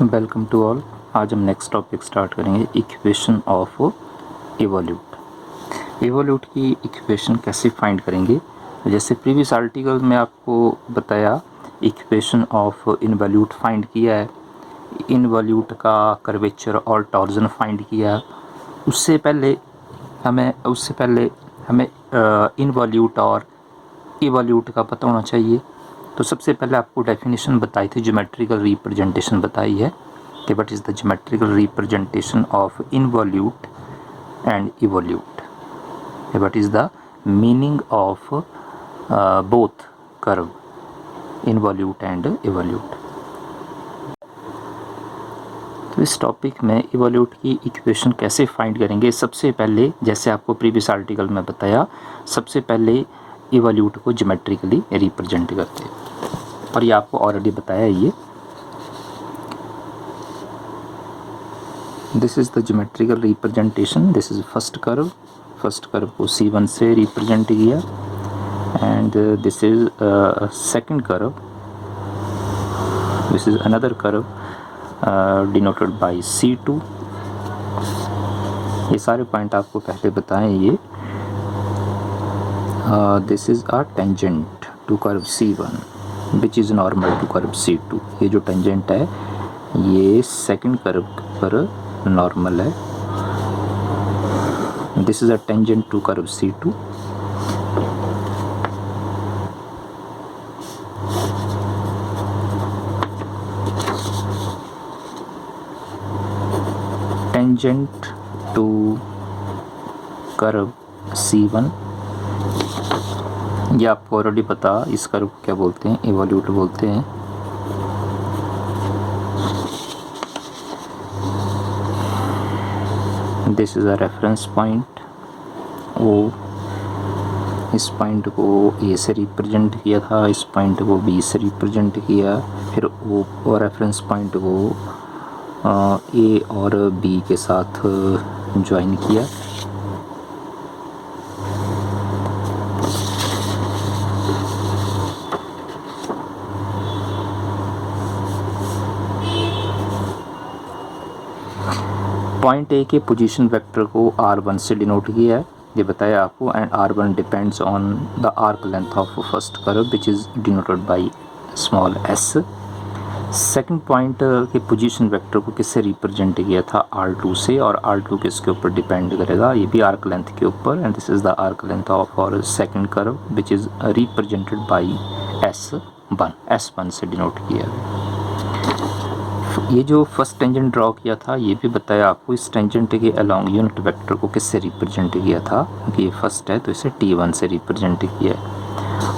Welcome to all. आज हम next topic start करेंगे, इक्वेशन ऑफ इवोल्यूट। इवोल्यूट की इक्वेशन कैसे फाइंड करेंगे। जैसे प्रीवियस आर्टिकल में आपको बताया, इक्वेशन ऑफ इनवॉल्यूट फाइंड किया है, इनवॉल्यूट का कर्वेचर और टॉर्जन फाइंड किया है। उससे पहले हमें इनवॉल्यूट और इवोल्यूट का पता होना चाहिए। तो सबसे पहले आपको डेफिनेशन बताई थी, ज्योमेट्रिकल रिप्रेजेंटेशन बताई है कि what is the geometrical representation of involute and evolute, what is the meaning of both curve involute and evolute. तो इस टॉपिक में इवोल्यूट की इक्वेशन कैसे फाइंड करेंगे। सबसे पहले, जैसे आपको प्रीवियस आर्टिकल में बताया, सबसे पहले इवोल्यूट को ज्योमेट्रिकली रिप्रेजेंट करते हैं, और ये आपको ऑलरेडी बताया है। ये this is the geometrical representation. This is first curve को C1 से रिप्रेजेंट किया, and this is second curve, this is another curve denoted by C2। ये सारे पॉइंट आपको पहले बताएं। ये this is a tangent to curve C1 which is normal to curve C2। ये जो टेंजेंट है ये सेकंड कर्व पर नॉर्मल है। This is a tangent to curve C2। Tangent to curve C1, ये आपको ऑलरेडी पता, इस कर्व को क्या बोलते हैं, इवोल्यूट बोलते हैं। This is a reference point O। इस पॉइंट को A से रिप्रेजेंट किया था, इस पॉइंट को B से रिप्रेजेंट किया, फिर O और रेफरेंस पॉइंट को A और B के साथ ज्वाइन किया। पॉइंट ए के पोजीशन वेक्टर को R1 से डिनोट किया है, ये बताया आपको, and R1 depends on the arc length of first curve which is denoted by small s। Second point के पोजीशन वेक्टर को किससे रिप्रेजेंट किया था, R2 से, और R2 किसके ऊपर डिपेंड करेगा, ये भी आर्क लेंथ के ऊपर, and this is the arc length of our second curve which is represented by S1 से डिनोट किया गया। ये जो फर्स्ट टेंजेंट ड्रॉ किया था, ये भी बताया आपको, इस टेंजेंट के अलोंग यूनिट वेक्टर को किससे रिप्रेजेंट किया था, क्योंकि ये फर्स्ट है तो इसे T1 से रिप्रेजेंट किया है।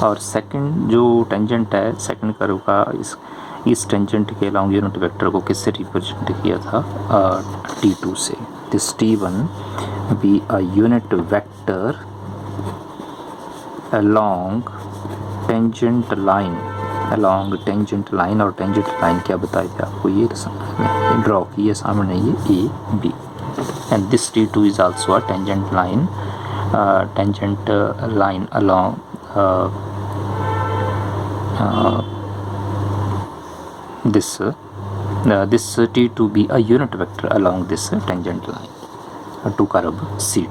और सेकंड जो टेंजेंट है सेकंड कर्व का, इस टेंजेंट के अलोंग यूनिट वेक्टर को किससे रिप्रेजेंट किया था, T2 से। This T1 B a unit vector along tangent line, along tangent line, और टेंजेंट लाइन क्या बताई थी आपको, ये ड्रॉ की है सामने, ये A B, and this T2 is also a tangent line along this T2 be a unit vector along this tangent line to curve C2.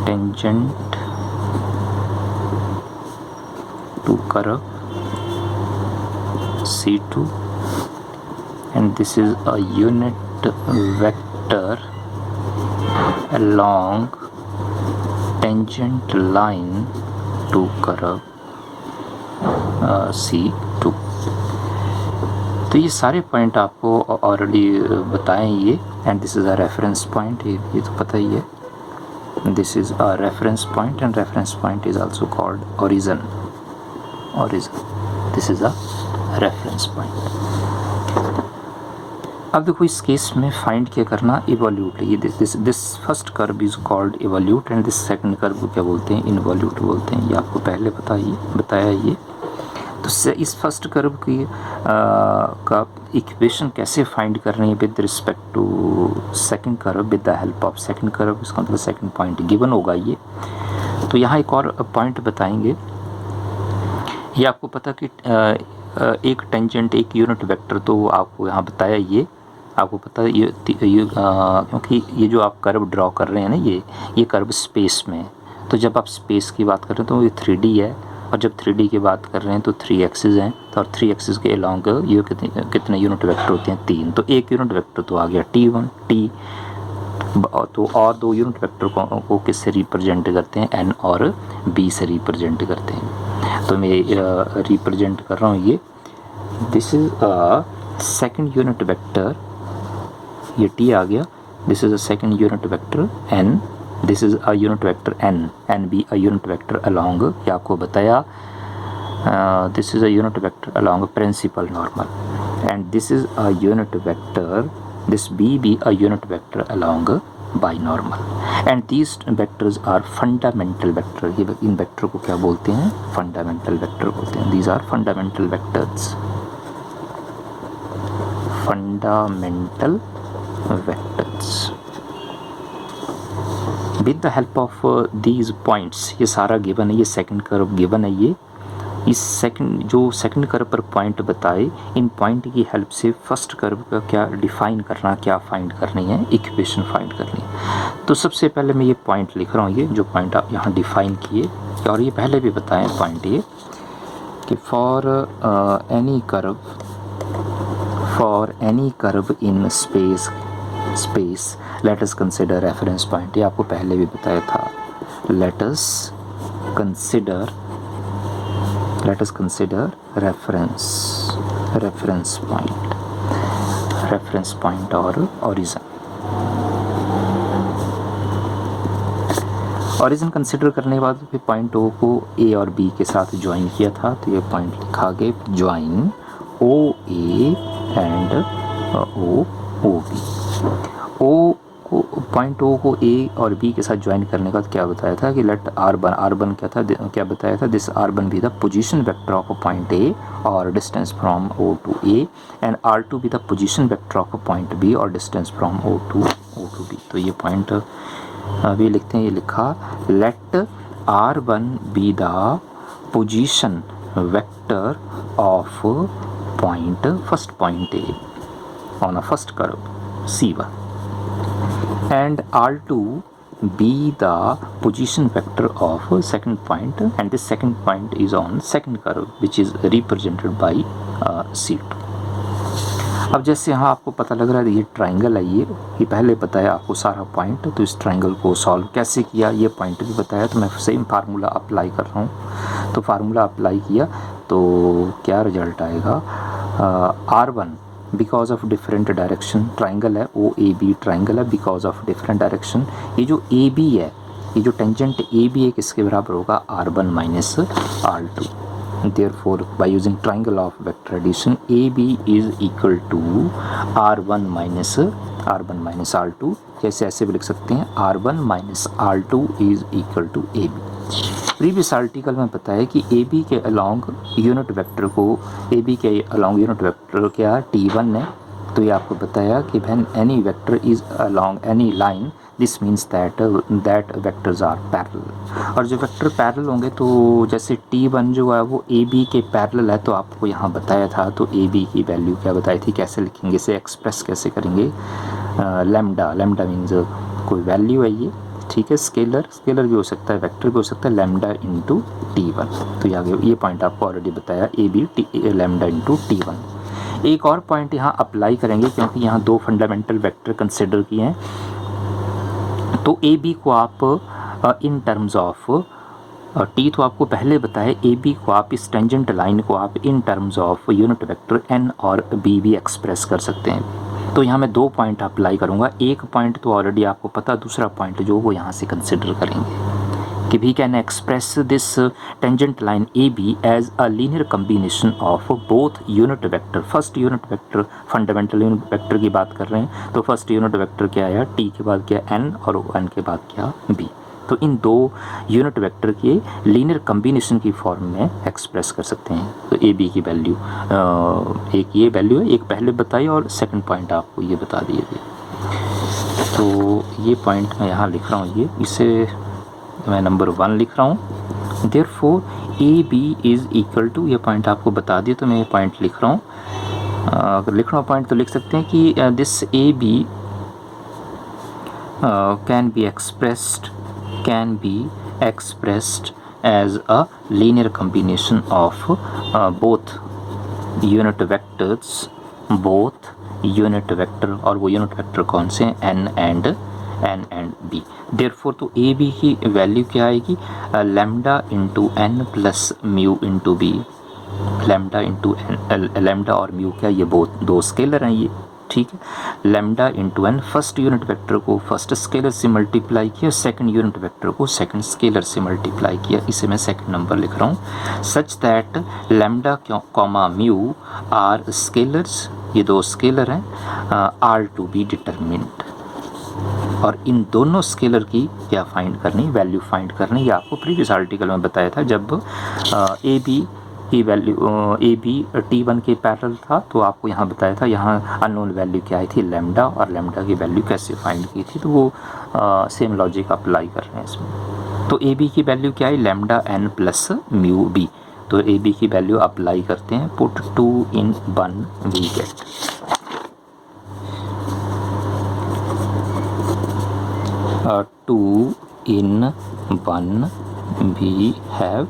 Tangent to curve C2, and this is a unit vector along tangent line to curve C2। तो ये सारे point आपको already बताएं ये, and this is a reference point, ये तो पता ही है। This is a reference point, and reference point is also called origin. This is a reference point. अब देखो, इस केस में फाइंड क्या करना, इवोल्यूट। ये this first curve is called evolute, and this second curve को क्या बोलते हैं, इनवॉल्यूट बोलते हैं। ये आपको पहले बताया ये। तो इस फर्स्ट कर्व की का इक्वेशन कैसे फाइंड करनी है with respect to second curve, with the help of second curve, इसका मतलब सेकंड पॉइंट गिवन होगा ये। तो यहाँ एक और पॉइंट बताएंगे ये आपको पता कि एक टेंजेंट एक यूनिट वेक्टर, तो आपको यहाँ बताया ये आपको पता है ये क्योंकि ये जो आप कर्व ड्रॉ कर रहे हैं ना ये कर्व स्पेस में है। तो जब आप स्पेस की बात कर रहे हैं तो ये 3D है, और जब 3D की बात कर रहे हैं तो 3 एक्सिस हैं, तो और 3 एक्सिस के अलॉन्ग ये कितने यूनिट वेक्टर होते हैं 3। तो एक यूनिट वेक्टर तो आ गया T1 T, तो और 2 यूनिट वेक्टर को किससे रिप्रेजेंट करते हैं, N और B से रिप्रेजेंट करते हैं। तो मैं रिप्रेजेंट कर रहा हूँ ये, this is a second unit vector, ये T आ गया, this is a second unit vector N, this is a unit vector N be a unit vector along, ये आपको बताया, this is a unit vector along principal normal, and this is a unit vector, this B be a unit vector along binormal, and these vectors are fundamental vector। ये इन vector को क्या बोलते हैं, fundamental vector बोलते हैं। these are fundamental vectors, fundamental vectors with the help of these points। ये सारा given है, ये सेकंड कर्व गिवन है, ये इस सेकंड कर्व पर पॉइंट बताए, इन पॉइंट की हेल्प से फर्स्ट कर्व का क्या डिफाइन करना, क्या फाइंड करनी है, इक्वेशन फाइंड करनी है। तो सबसे पहले मैं ये पॉइंट लिख रहा हूँ, ये जो पॉइंट आप यहाँ डिफाइन किए, और ये पहले भी बताएं पॉइंट ये कि for any curve in space let us consider reference point, ये आपको पहले भी बताया था। Let us consider reference point और origin कंसिडर करने के बाद फिर पॉइंट O को A और B के साथ ज्वाइन किया था, तो ये पॉइंट लिखा गया join OA and OB। Point O को A और B के साथ ज्वाइन करने का क्या बताया था कि लेट R1 क्या बताया था, this R1 be the position vector of a point A और distance from O to A, and R2 be the position vector of a point B और distance from O to B। तो ये point अभी लिखते हैं, ये लिखा let R1 be the position vector of point first point A on a first curve C1, and R2 be the position vector of second point, and this second point is on second curve which is represented by C2। अब जैसे यहाँ आपको पता लग रहा है ये triangle है, ये पहले बताया आपको सारा पॉइंट, तो इस ट्राइंगल को सॉल्व कैसे किया ये पॉइंट भी बताया, तो मैं सेम फार्मूला अप्लाई कर रहा हूँ। तो फार्मूला अप्लाई किया तो क्या रिजल्ट आएगा, R1 because of different direction, triangle है OAB ट्राइंगल है, बिकॉज ऑफ डिफरेंट डायरेक्शन, ये जो AB है, ये जो टेंजेंट AB है किसके बराबर होगा, R1 minus R2। Therefore by using triangle of vector addition AB is equal to R1 minus R2, जैसे ऐसे भी लिख सकते हैं, R1 minus R2 is equal to AB। Previous article में बताया कि AB के अलॉन्ग यूनिट वेक्टर क्या T1 है, तो ये आपको बताया कि when any vector is along any line this means that vectors are parallel, और जो वेक्टर पैरेलल होंगे तो जैसे T1 जो है वो AB के पैरेलल है, तो आपको यहाँ बताया था, तो AB की वैल्यू क्या बताई थी, कैसे लिखेंगे, इसे एक्सप्रेस कैसे करेंगे, लैम्डा मीन्स कोई वैल्यू है ये, ठीक है, स्केलर भी हो सकता है, वेक्टर भी हो सकता है, लैम्डा इंटू T1। तो ये पॉइंट आपको ऑलरेडी बताया, AB लैम्डा इंटू T1। एक और पॉइंट यहाँ अप्लाई करेंगे क्योंकि यहाँ 2 फंडामेंटल वेक्टर कंसिडर किए हैं, तो AB को आप इन टर्म्स ऑफ T तो आपको पहले बताया, AB को आप इस टेंजेंट लाइन को आप इन terms of unit vector N और B भी एक्सप्रेस कर सकते हैं। तो यहाँ मैं 2 पॉइंट अप्लाई करूँगा, एक पॉइंट तो ऑलरेडी आपको पता, दूसरा पॉइंट जो वो यहाँ से कंसिडर करेंगे कि we can express this tangent line AB as a linear combination of both unit vector. First unit vector fundamental unit vector की बात कर रहे हैं, तो फर्स्ट यूनिट वेक्टर क्या आया, T के बाद क्या N और N के बाद क्या B। तो इन 2 यूनिट वेक्टर के लीनियर कम्बिनेशन की फॉर्म में एक्सप्रेस कर सकते हैं। तो AB की वैल्यू एक ये वैल्यू है, एक पहले बताई और सेकंड पॉइंट आपको ये बता दिए थे। तो ये पॉइंट मैं यहाँ लिख रहा हूँ, ये इसे मैं नंबर 1 लिख रहा हूँ, therefore A B is equal to, ये पॉइंट आपको बता दिए तो मैं ये पॉइंट लिख रहा हूँ। अगर लिखना पॉइंट तो लिख सकते हैं कि this A B can be expressed as a linear combination of both unit vectors, और वो यूनिट वेक्टर कौन से हैं, n and b। देयरफॉर तो ए बी की वैल्यू क्या आएगी, lambda into N plus mu into B. Lambda और म्यू क्या, ये दो स्केलर हैं ये, ठीक है। Lambda into N, first unit vector को फर्स्ट स्केलर से मल्टीप्लाई किया, सेकंड यूनिट वेक्टर को सेकंड स्केलर से मल्टीप्लाई किया, इसे मैं सेकंड नंबर लिख रहा हूँ। Such that lambda comma mu are scalars, ये दो स्केलर हैं, आर टू बी डिटरमिन्ड। और इन दोनों स्केलर की क्या फाइंड करनी, वैल्यू फाइंड करनी। ये आपको प्रीवियस आर्टिकल में बताया था जब ए बी की वैल्यू, ए बी T1 के पैरेलल था, तो आपको यहाँ बताया था यहाँ अननोन वैल्यू क्या आई थी, लैम्डा, और लैम्डा की वैल्यू कैसे फाइंड की थी। तो वो सेम लॉजिक अप्लाई कर रहे हैं इसमें। तो ए बी की वैल्यू क्या है, lambda N plus mu B. तो ए बी की वैल्यू अप्लाई करते हैं, put 2 in 1 we get 2 in 1 we have।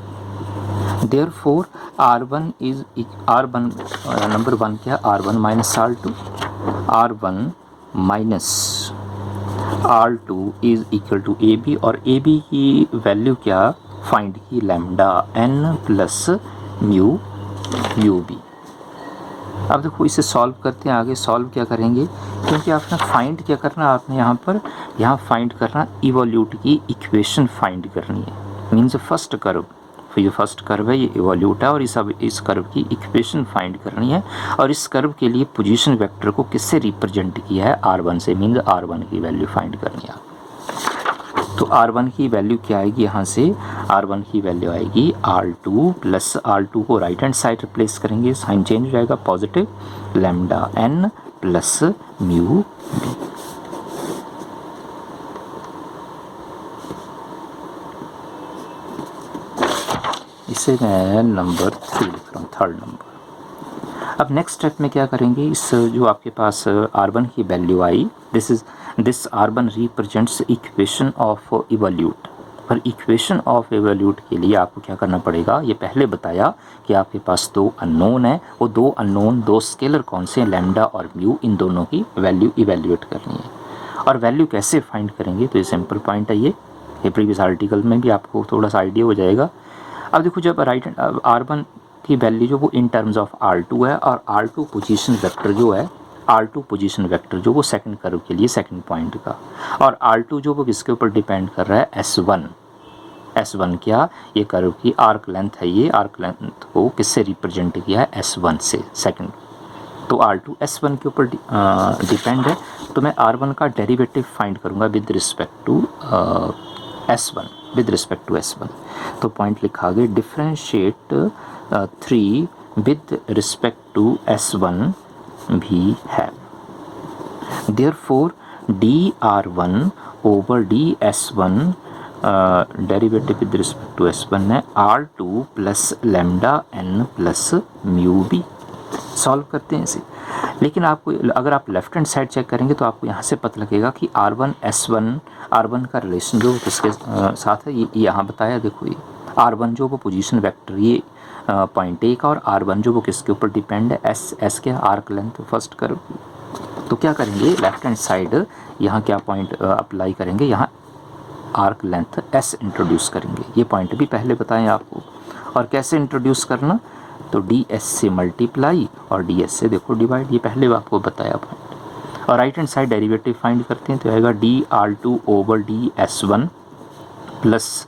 Therefore R1 is R1 number 1 क्या, R1 minus R2, R1 minus R2 is equal to A B, और A B की value क्या find की, lambda N plus mu B. अब देखो इसे solve करते हैं, आगे सॉल्व क्या करेंगे, क्योंकि आपने फाइंड क्या करना, आपने यहाँ फाइंड करना इवोल्यूट की इक्वेशन फाइंड करनी है। मीन्स फर्स्ट कर्व, ये फर्स्ट कर्व है, ये इवोल्यूट है, और इस कर्व की इक्वेशन फाइंड करनी है। और इस कर्व के लिए पोजीशन वेक्टर को किससे रिप्रेजेंट किया है, R1 से। मीन्स R1 की वैल्यू फाइंड करनी है। तो R1 की वैल्यू क्या आएगी, यहाँ से R1 की वैल्यू आएगी R2 प्लस R2 को राइट हैंड साइड रिप्लेस करेंगे, साइन चेंज हो जाएगा positive, lambda N plus mu B. इसे मैं नंबर 3 लिख रहा हूँ, थर्ड नंबर। अब नेक्स्ट स्टेप में क्या करेंगे, इस जो आपके पास R1 की वैल्यू आई, this R1 represents equation of evolute. पर इक्वेशन ऑफ इवोल्यूट के लिए आपको क्या करना पड़ेगा, ये पहले बताया कि आपके पास दो अननोन है, वो दो अननोन दो स्केलर कौन से हैं, लैम्डा और म्यू, इन दोनों की वैल्यू इवैल्यूएट करनी है। और वैल्यू कैसे फाइंड करेंगे, तो ये सिंपल पॉइंट है, ये प्रीवियस आर्टिकल में भी आपको थोड़ा सा आइडिया हो जाएगा। अब देखो जब राइट R1 की वैल्यू जो वो इन टर्म्स ऑफ R2 है, और R2 पोजीशन वेक्टर जो है, R2 पोजीशन वेक्टर जो वो सेकंड कर्व के लिए सेकंड पॉइंट का, और R2 जो वो किसके ऊपर डिपेंड कर रहा है, S1 क्या, ये कर्व की आर्क लेंथ है, ये आर्क लेंथ को किससे रिप्रेजेंट किया है, S1 से सेकंड। तो R2 S1 के ऊपर डिपेंड है, तो मैं R1 का डेरिवेटिव फाइंड करूँगा with respect to S1, with respect to S1। तो पॉइंट लिखा गया, differentiate 3 with respect to S1 भी है। Therefore dR1 over dS1 derivative with respect to S1 है R2 plus lambda N plus mu B. Solve करते हैं इसे, लेकिन आपको अगर आप लेफ्ट हैंड साइड चेक करेंगे तो आपको यहाँ से पता लगेगा कि R1 S1 R1 का रिलेशन जो किसके साथ है, ये यहाँ बताया। देखो ये R1 जो वो पोजीशन वेक्टर, ये पॉइंट ए का, और R1 जो वो किसके ऊपर डिपेंड है, एस के आर्क लेंथ फर्स्ट कर्व। तो क्या करेंगे, लेफ्ट हैंड साइड यहाँ क्या पॉइंट अप्लाई करेंगे, यहाँ आर्क लेंथ एस इंट्रोड्यूस करेंगे। ये पॉइंट भी पहले बताएं आपको, और कैसे इंट्रोड्यूस करना, तो डी एस से मल्टीप्लाई और डी एस से देखो डिवाइड, ये पहले आपको बताया पॉइंट। और right hand side derivative find करते हैं, तो आएगा dR2 over dS1 plus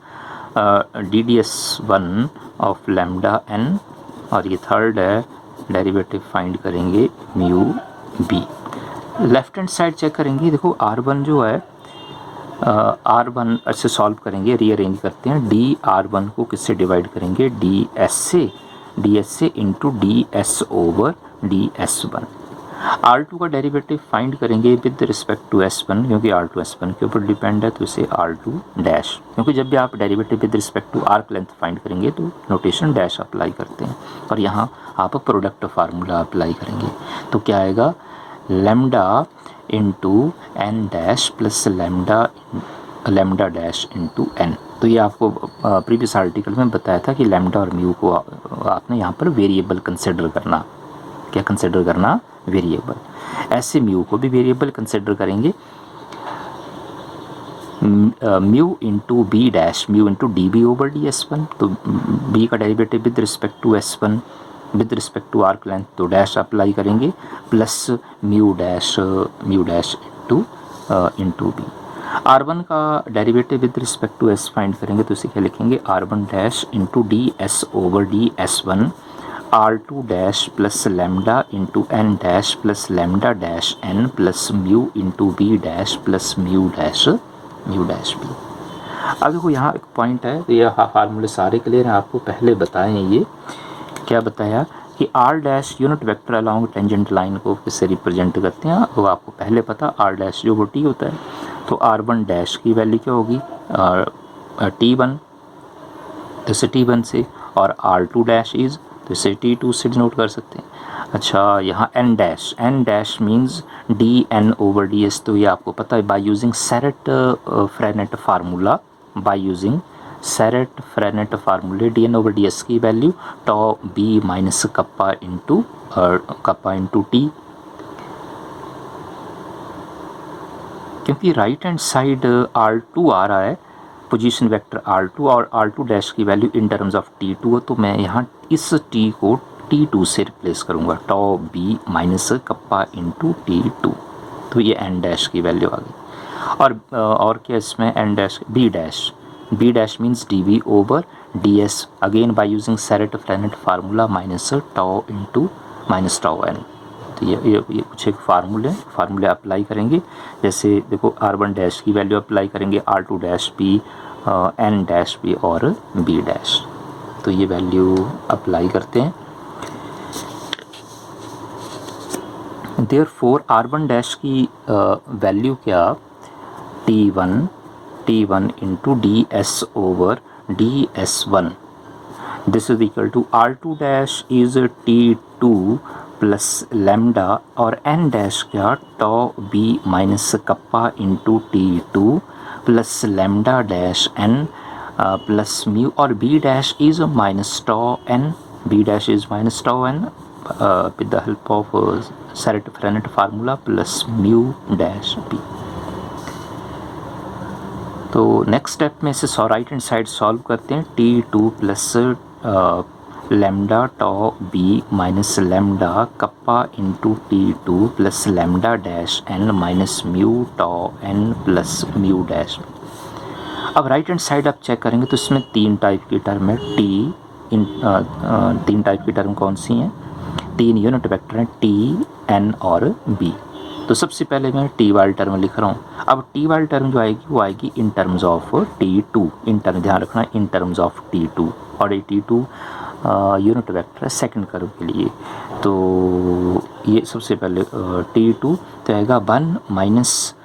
dds1 of lambda N, और ये थर्ड है, डेरिवेटिव फाइंड करेंगे mu B. Left hand side check करेंगे, देखो R1 जो है, R1 अच्छे सॉल्व करेंगे, रीअरेंज करते हैं, dR1 को किससे डिवाइड करेंगे, ds से into ds over ds1। R2 का डेरिवेटिव फाइंड करेंगे विद रिस्पेक्ट टू S1, क्योंकि R2 S1 के ऊपर डिपेंड है, तो इसे R2 डैश, क्योंकि जब भी आप derivative with respect to arc length find करेंगे तो नोटेशन डैश अप्लाई करते हैं, और यहाँ आप प्रोडक्ट फार्मूला अप्लाई करेंगे। तो क्या आएगा, lambda into n dash plus lambda dash into n. तो ये आपको प्रीवियस आर्टिकल में बताया था कि लैम्डा और म्यू को आपने यहाँ पर वेरिएबल कंसिडर करना, क्या कंसिडर करना, वेरिएबल। ऐसे म्यू को भी वेरिएबल कंसिडर करेंगे, mu into b dash, mu into d b over d s one. तो बी का derivative with respect to s one with respect to arc length, तो डैश अप्लाई करेंगे, plus mu dash into b. R1 का derivative with respect to S find करेंगे, तो इसे क्या लिखेंगे, R1 dash into d s over d s one, R2 dash plus lambda into n dash plus lambda dash n plus mu into b dash plus mu dash b. अब देखो यहाँ एक point है, तो ये फार्मूले सारे क्लियर हैं, आपको पहले बताए हैं। ये क्या बताया कि R dash unit vector along tangent line को किससे रिप्रेजेंट करते हैं, वो आपको पहले पता, R डैश जो वो T होता है, तो R1 डैश की वैल्यू क्या होगी, T1, तो इसे T1 से, और R2 डैश इज़, तो इसे T2 से डिनोट कर सकते हैं। अच्छा, यहाँ n dash means d n over d s, तो ये आपको पता है, by using Serret Frenet formula, by using Serret Frenet फार्मूले, d n over d s की value tau b minus kappa into t, क्योंकि राइट हैंड साइड R2 आ रहा है, पोजीशन वेक्टर R2, और R2 डैश की value in terms of T2 है, तो मैं यहाँ इस T को T2 से रिप्लेस करूँगा, tau b minus kappa into T2, तो ये एन डैश की वैल्यू आ गई। और क्या इसमें n dash, b dash means d b over d s, again by using Serret Frenet formula minus tau into minus tau n. तो ये कुछ एक फार्मूले अप्लाई करेंगे, जैसे देखो R1 डैश की वैल्यू अप्लाई करेंगे, R2 dash b, n dash b और बी डैश, तो ये वैल्यू अप्लाई करते हैं। देयरफॉर R1 डैश की वैल्यू क्या, T1 into d s over d s one, this is equal to R2 dash is T2 plus lambda, और n dash क्या, tau b minus kappa into T2 plus lambda dash n plus mu, और b dash is minus tau n, with the help of Serret Frenet formula plus mu dash b. तो next step में इसे right hand side solve करते हैं, T2 plus lambda tau b minus lambda kappa into T2 plus lambda dash n minus mu tau n plus mu dash. अब right hand side आप check करेंगे तो इसमें तीन टाइप की टर्म है, तीन टाइप की टर्म कौन सी हैं, तीन यूनिट वेक्टर हैं, T, N और B। तो सबसे पहले मैं T वाली टर्म लिख रहा हूँ। अब T वाली टर्म जो आएगी वो आएगी इन terms of T2, in term ध्यान रखना, इन टर्म्स ऑफ T2, और ये T2 यूनिट वेक्टर है सेकंड कर्व के लिए। तो ये सबसे पहले T2 तो आएगा 1 माइनस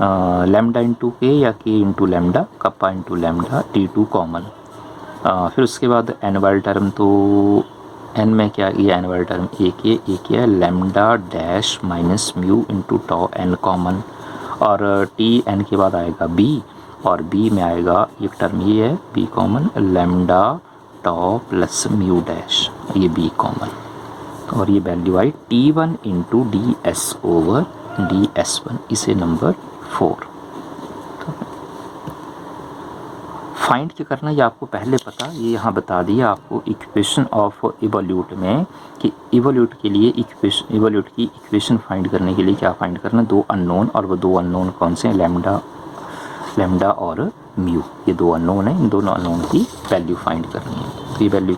लैम्डा इंटू के या के into lambda, kappa into lambda, T2 common. फिर उसके बाद एन वाली टर्म, तो एन में क्या, ये एन वाली टर्म एक है lambda dash minus mu into tau n common, और टी एन के बाद आएगा बी, और बी में आएगा एक टर्म ये है बी कॉमन, लैम्डा टॉ प्लस म्यू डैश, ये बी कॉमन, और ये वैल्यू आई T1 into d s over d s one, इसे नंबर 4। फाइंड क्या करना ये आपको पहले पता, ये यहाँ बता दिया आपको इक्वेशन ऑफ इवोल्यूट में कि इवोल्यूट के लिए इवोल्यूट की इक्वेशन फाइंड करने के लिए क्या फाइंड करना, दो अननोन, और वो दो अननोन कौन से हैं, लैम्डा और म्यू, ये दो अननोन हैं, इन दोनों अननोन की वैल्यू फाइंड करनी है। तो ये वैल्यू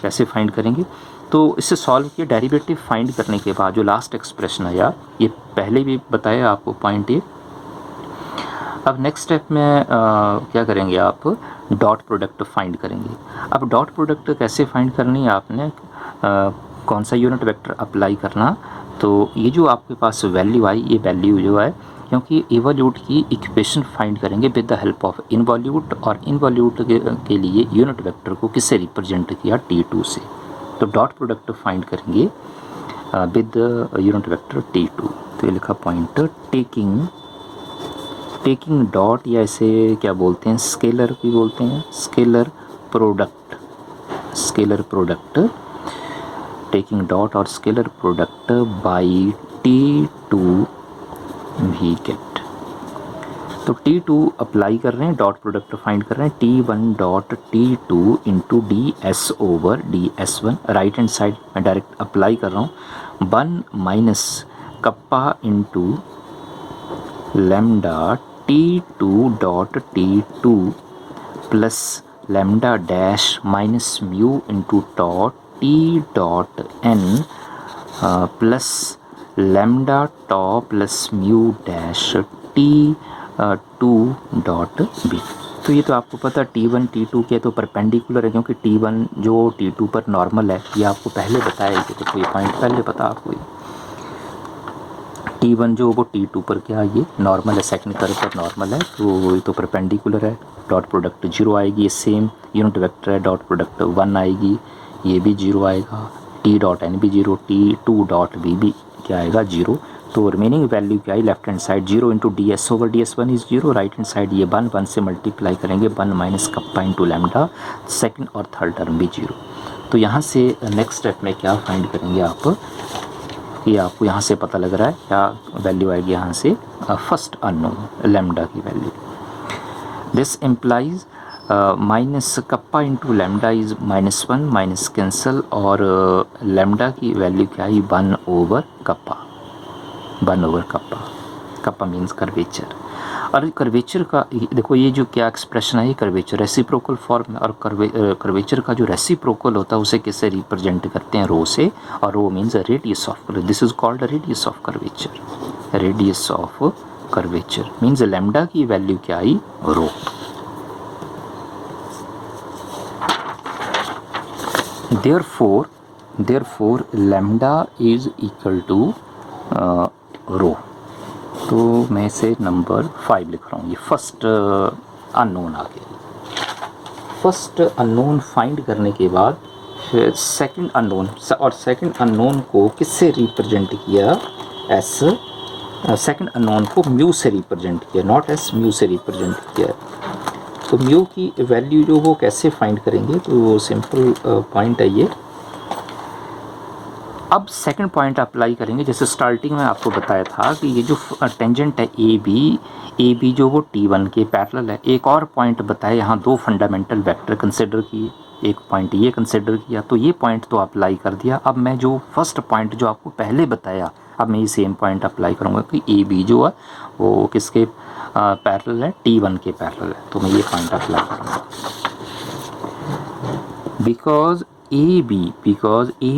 कैसे फाइंड करेंगे, तो इससे सॉल्व किया, डेरिवेटिव फाइंड करने के बाद जो लास्ट एक्सप्रेशन आया, ये पहले भी बताया आपको पॉइंट ये। अब नेक्स्ट स्टेप में क्या करेंगे आप, डॉट प्रोडक्ट फाइंड करेंगे। अब डॉट प्रोडक्ट कैसे फाइंड करनी है आपने, कौन सा यूनिट वेक्टर अप्लाई करना, तो ये जो आपके पास वैल्यू आई, ये वैल्यू जो है, क्योंकि इवोल्यूट की इक्वेशन फाइंड करेंगे with the help of involute, और इनवॉल्यूट के लिए यूनिट वेक्टर को किससे रिप्रेजेंट किया, T2 से। तो डॉट प्रोडक्ट फाइंड करेंगे विद यूनिट वेक्टर T2। तो ये लिखा पॉइंट, टेकिंग डॉट, या इसे क्या बोलते हैं, स्केलर भी बोलते हैं, स्केलर प्रोडक्ट, टेकिंग डॉट और स्केलर प्रोडक्ट बाई T2 भी गेट। तो T2 अप्लाई कर रहे हैं, डॉट प्रोडक्ट फाइंड कर रहे हैं, T1 dot T2 into DS over DS1, right hand side में डायरेक्ट अप्लाई कर रहा हूँ, 1 minus kappa into lambda T2 dot T2 plus lambda dash minus mu into dot T dot N plus lambda tau plus mu dash T2 dot B। तो ये तो आपको पता T1 T2 के तो परपेंडिकुलर है, क्योंकि T1 जो T2 पर नॉर्मल है, ये आपको पहले बताया, ये तो ये पॉइंट पहले पता आपको। T1 जो वो T2 पर क्या, ये नॉर्मल है, सेकंड कर्व पर नॉर्मल है, तो ये तो परपेंडिकुलर है, डॉट प्रोडक्ट 0 आएगी। ये सेम यूनिट वेक्टर है, डॉट प्रोडक्ट 1 आएगी, ये भी 0 आएगा, T डॉट N भी 0, T2 डॉट B भी क्या आएगा, 0। तो रिमेनिंग वैल्यू क्या आई, left hand side 0 into DS over DS1 is 0, right hand side ये 1 से मल्टीप्लाई करेंगे, 1 minus kappa into lambda, second और थर्ड टर्म भी 0। तो यहाँ से नेक्स्ट स्टेप में क्या फाइंड करेंगे आप, ये आपको यहाँ से पता लग रहा है क्या वैल्यू आएगी, यहाँ से फर्स्ट अननोन लैम्डा की value. This implies minus kappa into lambda is -1, minus cancel, और लैम्डा की वैल्यू क्या है, 1 over kappa, 1 over kappa, kappa means curvature. और कर्वेचर का देखो, ये जो क्या एक्सप्रेशन है, ये कर्वेचर रेसिप्रोकल फॉर्म है, और कर्वेचर का जो रेसिप्रोकल होता है उसे किससे रिप्रेजेंट करते हैं, रो से, और rho means radius of, this is called radius of curvature. Radius of curvature means lambda की वैल्यू क्या आई, rho. Therefore lambda is equal to rho. तो मैं इसे नंबर 5 लिख रहा हूँ, ये फर्स्ट अननोन आ गया। फर्स्ट अननोन फाइंड करने के बाद सेकंड अननोन, और सेकंड अननोन को किससे रिप्रेजेंट किया, एस, सेकंड अननोन को म्यू से रिप्रेजेंट किया, नॉट एस, म्यू से रिप्रेजेंट किया। तो म्यू की वैल्यू जो वो कैसे फाइंड करेंगे, तो सिंपल पॉइंट है ये। अब सेकंड पॉइंट अप्लाई करेंगे, जैसे स्टार्टिंग में आपको बताया था कि ये जो टेंजेंट है ए बी जो वो T1 के पैरेलल है। एक और पॉइंट बताया, यहाँ 2 फंडामेंटल वेक्टर कंसिडर किए, एक पॉइंट ये कंसिडर किया, तो ये पॉइंट तो अप्लाई कर दिया। अब मैं जो फर्स्ट पॉइंट जो आपको पहले बताया, अब मैं ये सेम पॉइंट अप्लाई करूँगा कि ए बी जो है वो किसके पैरेलल है, T1 के पैरेलल है। तो मैं ये पॉइंट अप्लाई करूँगा, because A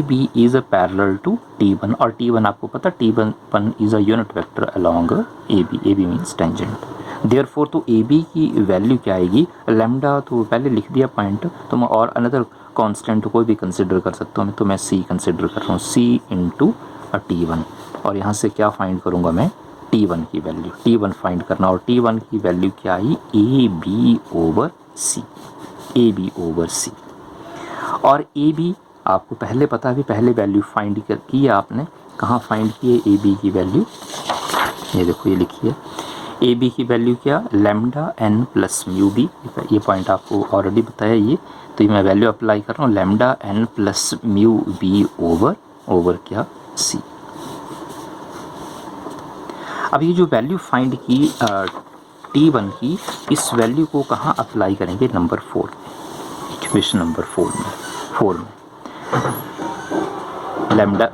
B is a parallel to T1, और T1 आपको पता, T1 is a unit vector along A B means tangent. Therefore तो ए बी की वैल्यू क्या आएगी, लैम्डा तो पहले लिख दिया पॉइंट, तो मैं और अनदर कांस्टेंट कोई भी कंसिडर कर सकता हूँ, तो मैं C कंसिडर कर रहा हूँ, C इंटू T1, और यहाँ से क्या फाइंड करूँगा मैं, T1 की वैल्यू, T1 फाइंड करना, और T1 की वैल्यू क्या आई, ए बी ओवर सी। और ए बी आपको पहले पता है, पहले वैल्यू फाइंड की है आपने, कहाँ फाइंड की है ए बी की वैल्यू, ये देखो ये लिखी है, ए बी की वैल्यू क्या, lambda N plus mu b, ये पॉइंट आपको ऑलरेडी बताया ये। तो ये मैं वैल्यू अप्लाई कर रहा हूँ, lambda N plus mu b over क्या, सी। अब ये जो वैल्यू फाइंड की T1 की, इस वैल्यू को कहाँ अप्लाई करेंगे, नंबर 4, इक्वेशन नंबर 4 में लैम्डा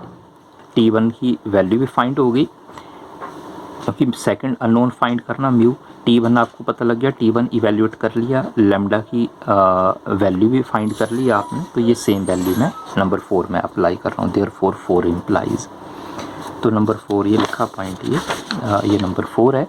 T1 की वैल्यू भी फाइंड हो गई, क्योंकि सेकंड अननोन फाइंड करना म्यू, T1 आपको पता लग गया, T1 इवेल्यूएट कर लिया, लैम्डा की वैल्यू भी फाइंड कर लिया आपने, तो ये सेम वैल्यू मैं नंबर 4 में अप्लाई कर रहा हूँ। देयरफॉर 4 इम्प्लाइज, तो नंबर 4 ये लिखा पॉइंट, ये नंबर 4 है,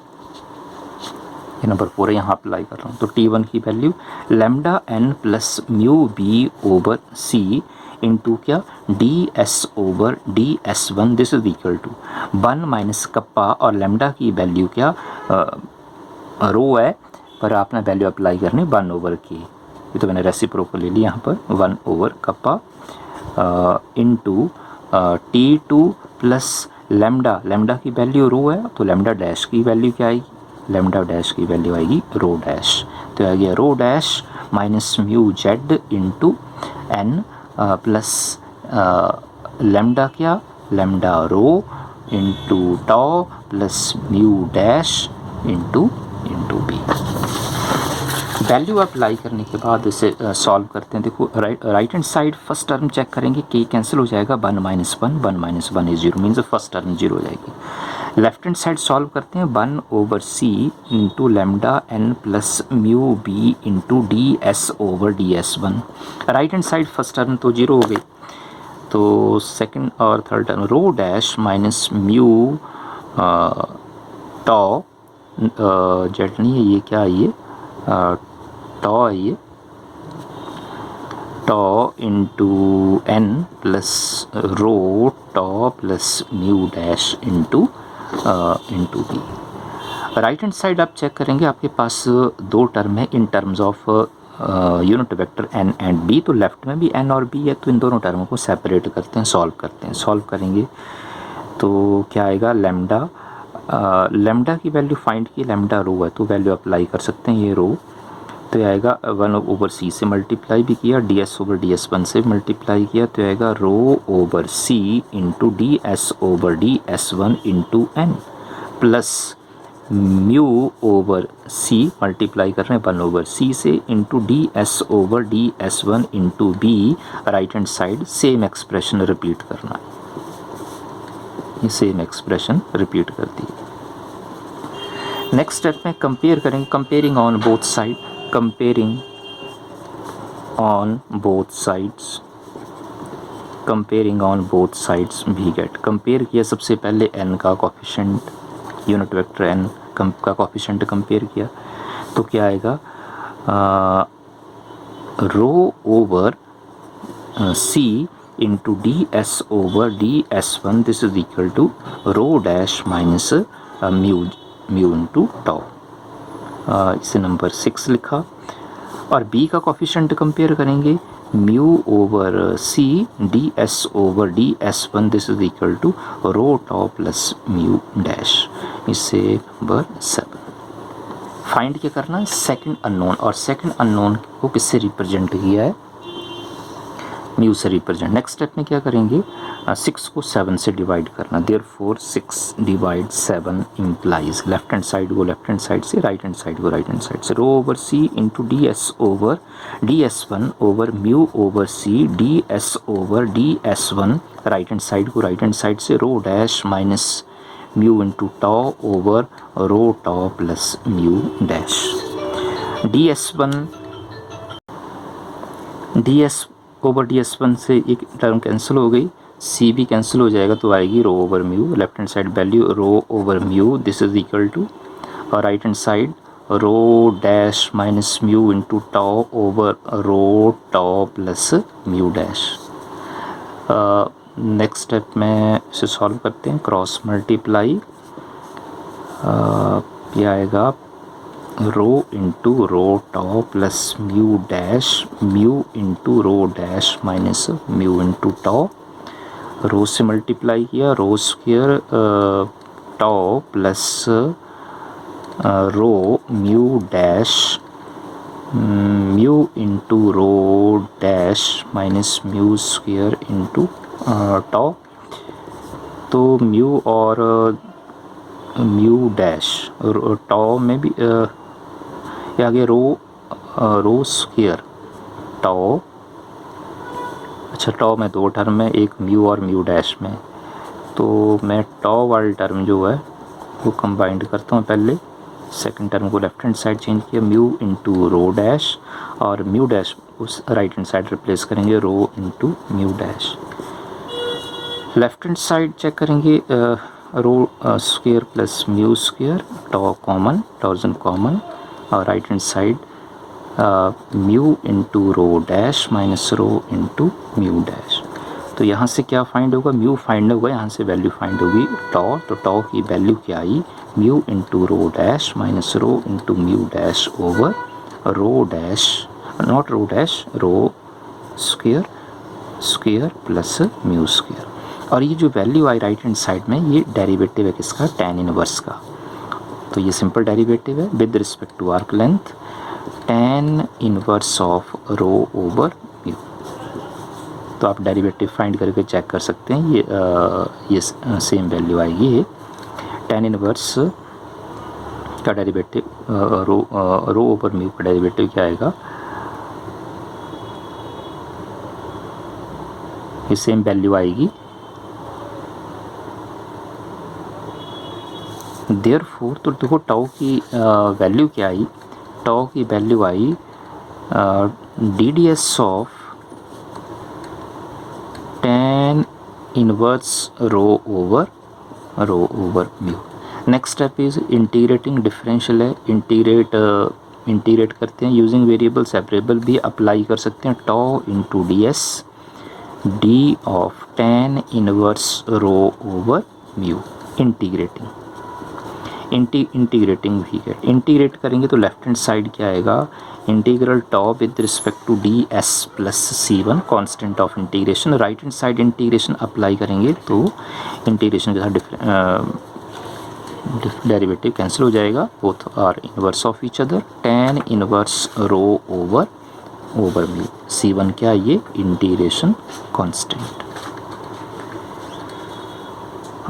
ये नंबर 4 है, यहाँ अप्लाई कर रहा हूँ। तो T1 की value lambda N plus mu b over c into क्या d s over d s one, this is equal to 1 minus kappa, और लेमडा की वैल्यू क्या रो है पर आपने वैल्यू अप्लाई करनी 1 ओवर के, ये तो मैंने रेसिप्रोकल ले लिया यहाँ पर 1 over kappa into T2 plus lambda, lambda की वैल्यू रो है तो लेमडा डैश की वैल्यू क्या आएगी, लेमडा डैश की वैल्यू आएगी रो डैश, तो आ गया rho dash minus mu z into N plus lambda क्या lambda rho into tau plus mu dash into b. Value apply करने के बाद इसे सॉल्व करते हैं। देखो right hand side first term check करेंगे, के कैंसिल हो जाएगा, 1 minus 1 is 0 means first term 0 हो जाएगी। लेफ्ट हैंड साइड सॉल्व करते हैं, 1 over c into lambda n plus mu b into d s over d s one. Right hand side first term तो 0 हो गई, तो सेकंड और third term rho dash minus mu tau z नहीं है ये, क्या है ये टॉ है ये, tau into N plus rho tau plus mu dash into b. Right hand side आप चेक करेंगे, आपके पास दो टर्म है इन terms of unit vector n and b, तो लेफ्ट में भी एन और बी है, तो इन दोनों टर्मों को सेपरेट करते हैं, सॉल्व करते हैं। सॉल्व करेंगे तो क्या आएगा, लेमडा लेमडा की वैल्यू फाइंड की, लेमडा रो है तो वैल्यू अप्लाई कर सकते हैं, ये रो तो ये आएगा 1 ओवर सी से मल्टीप्लाई भी किया, d s over d s one से मल्टीप्लाई किया, तो आएगा rho over c into d s over d s one into N plus mu over c multiply कर रहे हैं 1 ओवर सी से into d s over d s one into b. Right hand side same expression repeat करना, ये same expression repeat कर दी। Next step में compare करेंगे, comparing on both side, comparing on both sides, comparing on both sides भी get. Compare किया सबसे पहले n का कोफिशिएंट, यूनिट वेक्टर n का कोफिशिएंट कंपेयर किया, तो क्या आएगा rho over c into d s over d s one, this is equal to rho dash minus mu into tau, इसे नंबर 6 लिखा। और b का कोफिशिएंट कंपेयर करेंगे, mu over c d s over d s one, this is equal to row tau plus mu dash, इसे number 7। Find क्या करना है, second unknown, और सेकंड अननोन को किससे रिप्रेजेंट किया है, म्यू से रिप्रेजेंट। नेक्स्ट स्टेप में क्या करेंगे, 6 को 7 से डिवाइड करना, therefore 6 divide 7 implies left hand side को लेफ्ट हैंड साइड से, राइट हैंड साइड को राइट हैंड साइड से, rho over c into d s over d s one over mu over c d s over d s one, right hand side को right hand side से, rho dash minus mu into tau over rho tau plus mu dash. D s one d s over d s one से एक term cancel हो गई, सी भी cancel हो जाएगा, तो आएगी rho over mu, left hand side value rho over mu, this is equal to, और right hand side rho dash minus mu into tau over rho tau plus mu dash. Next step में इसे solve करते हैं, cross multiply, ये आएगा rho into rho tau plus mu dash, mu into rho dash minus mu into tau, rho से multiply किया, rho square tau plus rho mu dash, mu into rho dash minus mu square into tau, तो mu और mu dash टॉ में भी आगे रो square टॉ, अच्छा टॉ में दो टर्म है, एक म्यू और म्यू डैश में, तो मैं टॉ वाली टर्म जो है वो कंबाइंड करता हूँ पहले, सेकंड टर्म को लेफ्ट हैंड साइड चेंज किया, म्यू इंटू रो डैश, और म्यू डैश उस राइट हैंड साइड रिप्लेस करेंगे rho into mu dash. Left hand side check करेंगे, rho square plus mu square, tau common, torsion common, और right hand side mu into rho dash minus rho into mu dash. तो यहाँ से क्या find होगा, mu find होगा, यहाँ से वैल्यू फाइंड होगी टॉ, तो टॉ की वैल्यू क्या आई, mu into rho dash minus rho into mu dash over rho dash, not rho dash, rho square square plus mu square. और ये जो वैल्यू आई राइट हैंड साइड में, ये डेरिवेटिव है किसका, tan इनवर्स का। तो ये सिंपल डेरिवेटिव है with respect to arc length, tan inverse of rho over mu. तो आप डेरिवेटिव फाइंड करके चेक कर सकते हैं, ये सेम वैल्यू आएगी। tan इनवर्स का डेरिवेटिव रो ओवर म्यू का डेरिवेटिव क्या आएगा, ये सेम वैल्यू आएगी। देयरफॉर तो देखो टाउ की वैल्यू क्या आई, टाउ की वैल्यू आई ddS of tan inverse rho over mu. Next step is integrating, differential है, इंटीग्रेट करते हैं यूजिंग वेरिएबल, सेपरेबल भी अप्लाई कर सकते हैं, tau into ds d of tan inverse rho over mu. Integrating भी है, इंटीग्रेट करेंगे तो लेफ्ट हैंड साइड क्या आएगा, integral tau with respect to d s plus c one constant of integration. Right hand side integration apply करेंगे तो integration के साथ डेरिवेटिव कैंसिल हो जाएगा, both are inverse of each other, tan inverse rho over mu. C1 क्या, ये integration constant.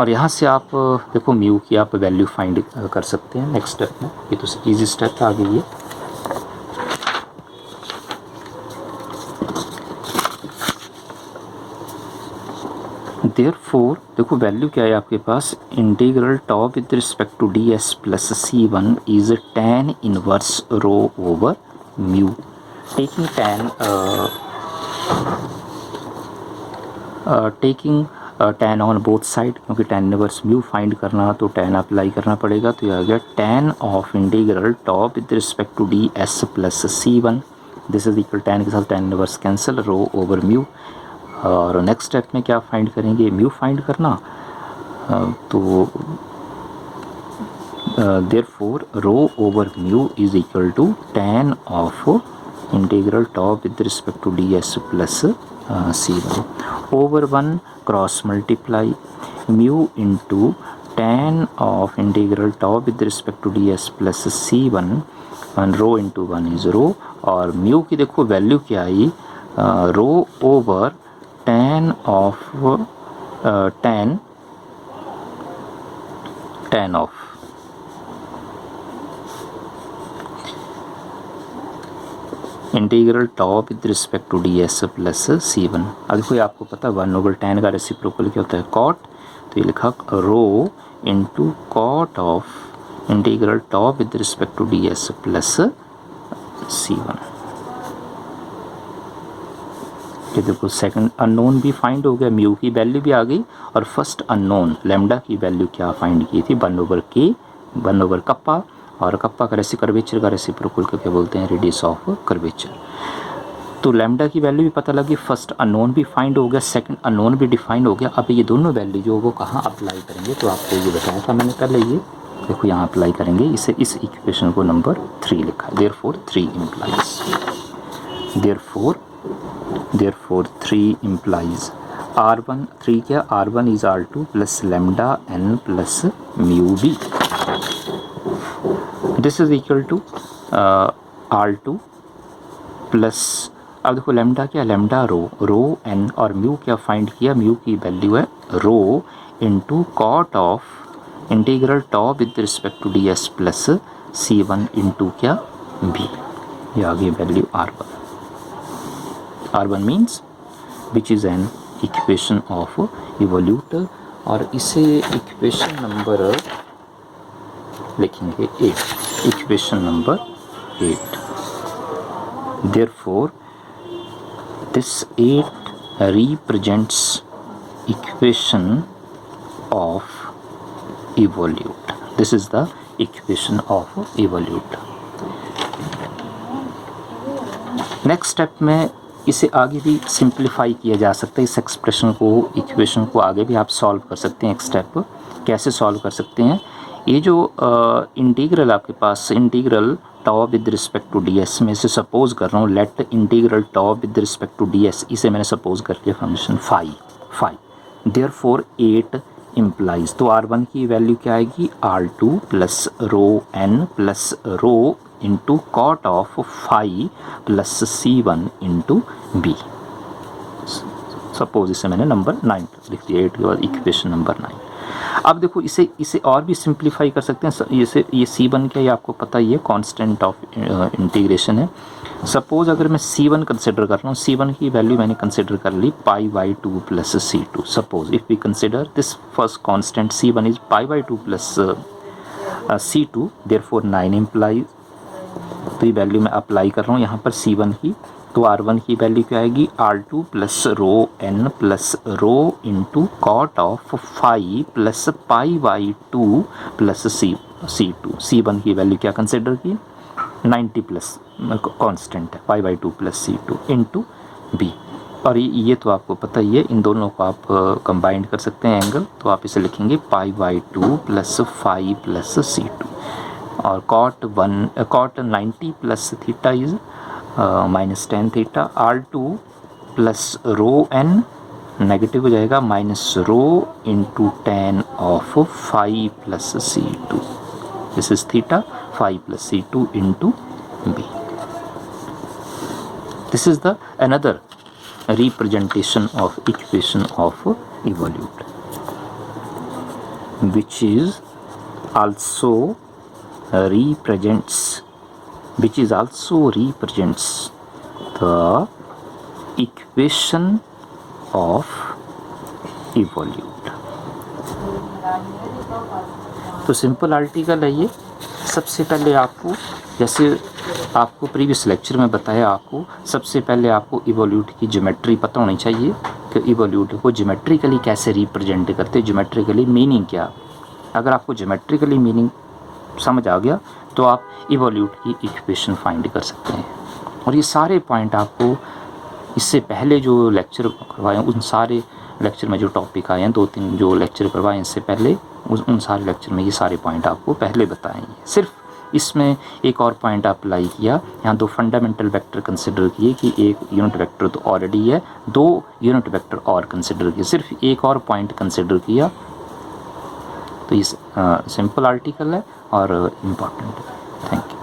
और यहाँ से आप देखो म्यू की आप वैल्यू फाइंड कर सकते हैं नेक्स्ट स्टेप में, ये तो इजी स्टेप था। आगे ये देयरफॉर देखो वैल्यू क्या है आपके पास, integral tau with respect to d s plus C1 is tan inverse rho over mu. Taking tan on both side, क्योंकि tan इनवर्स म्यू फाइंड करना तो tan अप्लाई करना पड़ेगा, तो ये आ गया tan of integral tau with respect to d s plus C1, this is equal tan के साथ tan inverse cancel, rho over mu. और नेक्स्ट स्टेप में क्या फाइंड करेंगे, म्यू फाइंड करना, तो therefore rho over mu is equal to tan of integral tau with respect to d s plus C1 over 1 cross multiply mu into tan of integral tau with respect to d s plus C1, 1 rho into 1 is rho. और म्यू की देखो value क्या आई, rho over tan of tan of integral tau with respect to d s plus C1। अब देखो आपको पता है 1 ओवर tan का रेसिप्रोकल क्या होता है, कॉट, तो ये लिखा rho into cot of integral tau with respect to d s plus C1। ये देखो सेकंड अननोन भी फाइंड हो गया, म्यू की वैल्यू भी आ गई, और फर्स्ट अननोन लैम्डा की वैल्यू क्या फाइंड की थी, 1 ओवर के, 1 ओवर कप्पा, और कप्पा का कर्वेचर का रेसिप्रोकल को क्या बोलते हैं, रेडियस ऑफ कर्वेचर। तो लैम्डा की वैल्यू भी पता लगी, फर्स्ट अननोन भी फाइंड हो गया, सेकंड अननोन भी डिफाइंड हो गया। अब ये दोनों वैल्यू जो वो कहाँ अप्लाई करेंगे, तो आपको ये बताया था मैंने पहले, ये देखो यहाँ अप्लाई करेंगे, इसे इस इक्वेशन को नंबर 3 लिखा है, देयरफॉर 3 इम्प्लाइज R1 3 क्या, R1 is R2 plus lambda n plus mu b, this is equal to R2 plus, अब देखो लैम्डा क्या, लैम्डा रो n, और म्यू क्या फाइंड किया, म्यू की वैल्यू है rho into cot of integral tau with respect to d s plus C1 into क्या b, ये आ गई value R1 means which is an equation of evolute. और इसे इक्वेशन नंबर लिखेंगे 8, equation number 8। Therefore this 8 represents equation of evolute. This is the equation of evolute. Next step में इसे आगे भी सिंप्लीफाई किया जा सकता है, इस एक्सप्रेशन को, इक्वेशन को आगे भी आप सॉल्व कर सकते हैं। एक स्टेप कैसे सॉल्व कर सकते हैं, ये जो इंटीग्रल आपके पास, integral tau with respect to d s, में से सपोज कर रहा हूँ let integral tau with respect to d s, इसे मैंने सपोज कर लिया फंक्शन फाई देयरफॉर 8 इम्प्लाइज, तो R1 की वैल्यू क्या आएगी, R2 plus rho n plus rho into cot of phi plus C1 into b. Suppose इसे मैंने नंबर 9 लिख दिया, 8 के बाद इक्वेशन नंबर 9। अब देखो इसे और भी सिंप्लीफाई कर सकते हैं। ये C1 क्या, ये आपको पता ही है, कांस्टेंट ऑफ इंटीग्रेशन है। सपोज अगर मैं C1 कंसिडर कर रहा हूँ, C1 की वैल्यू मैंने कंसिडर कर ली π/2 plus C2। Suppose if we consider this first constant C1 is π/2 plus C2, therefore 9 implies, तो ये वैल्यू मैं अप्लाई कर रहा हूँ यहाँ पर C1 की, तो R1 की वैल्यू क्या आएगी, R2 plus rho n plus rho into cot of phi plus π/2 plus C2। C1 की वैल्यू क्या कंसिडर की, 90 प्लस कांस्टेंट है, π/2 प्लस C2 इंटू बी। और ये तो आपको पता ही है, इन दोनों को आप कंबाइंड कर सकते हैं एंगल, तो आप इसे लिखेंगे π/2 प्लस फाई प्लस C2, और cot 90 plus theta is minus tan theta. R2 plus rho n negative हो जाएगा, minus rho into tan of phi plus C2, this is theta, phi plus C2 into b. This is the another representation of equation of evolute, which is also represents the equation of evolute। तो simple article है ये। सबसे पहले आपको, जैसे आपको previous lecture में बताया, आपको सबसे पहले आपको इवोल्यूट की ज्योमेट्री पता होनी चाहिए कि इवोल्यूट को ज्योमेट्रिकली कैसे रिप्रेजेंट करते हैं, ज्योमेट्रिकली मीनिंग क्या। अगर आपको ज्योमेट्रिकली मीनिंग समझ आ गया तो आप इवोल्यूट की इक्वेशन फाइंड कर सकते हैं। और ये सारे पॉइंट आपको इससे पहले जो लेक्चर करवाए हैं, उन सारे लेक्चर में जो टॉपिक आए हैं, 2-3 जो लेक्चर करवाए इससे पहले, उन सारे लेक्चर में ये सारे पॉइंट आपको पहले बताएंगे। सिर्फ इसमें एक और पॉइंट अप्लाई किया, यहाँ 2 फंडामेंटल वेक्टर कंसिडर किए कि एक यूनिट वेक्टर तो ऑलरेडी है, 2 यूनिट वेक्टर और कंसिडर किए, सिर्फ एक और पॉइंट कंसिडर किया। तो ये सिंपल आर्टिकल है और इम्पॉर्टेंट है। Thank you.